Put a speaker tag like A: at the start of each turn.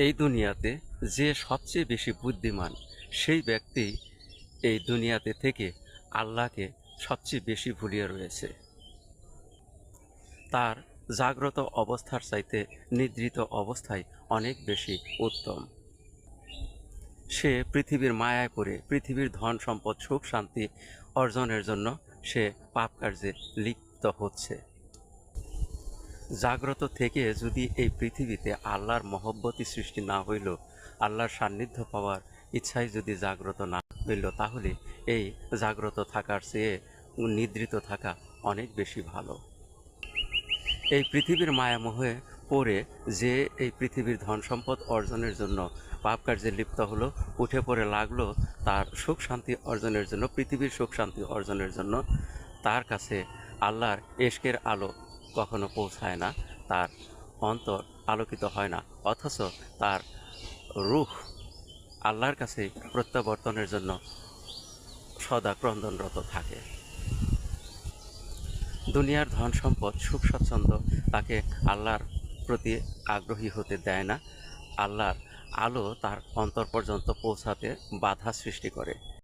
A: এই দুনিয়াতে যে সবচেয়ে বেশি বুদ্ধিমান সেই ব্যক্তি এই দুনিয়াতে থেকে আল্লাহকে সবচেয়ে বেশি ভুলিয়ে রয়েছে। তার জাগ্রত অবস্থার চাইতে নিদ্রিত অবস্থায় অনেক বেশি উত্তম। সে পৃথিবীর মায়ায় পড়ে পৃথিবীর ধন সম্পদ সুখ শান্তি অর্জনের জন্য সে পাপ কার্যে লিপ্ত হচ্ছে। জাগ্রত থেকে যদি এই পৃথিবীতে আল্লাহর মহব্বতী সৃষ্টি না হইল, আল্লাহর সান্নিধ্য পাওয়ার ইচ্ছাই যদি জাগ্রত না হইল, তাহলে এই জাগ্রত থাকার চেয়ে নিদ্রিত থাকা অনেক বেশি ভালো। এই পৃথিবীর মায়ামোহে পড়ে যে এই পৃথিবীর ধন সম্পদ অর্জনের জন্য পাপ কার্যে লিপ্ত হলো, উঠে পড়ে লাগলো তার সুখ শান্তি অর্জনের জন্য, পৃথিবীর সুখ শান্তি অর্জনের জন্য, তার কাছে আল্লাহর এশকের আলো কখনো পৌঁছায় না, তার অন্তর আলোকিত হয় না, অথচ তার রূহ আল্লাহর কাছে প্রত্যাবর্তনের জন্য সদা ক্রন্দনরত থাকে। দুনিয়ার ধন সম্পদ সুখ স্বাচ্ছন্দ্য তাকে আল্লাহর প্রতি আগ্রহী হতে দেয় না, আল্লাহর আলো তার অন্তর পর্যন্ত পৌঁছাতে বাধা সৃষ্টি করে।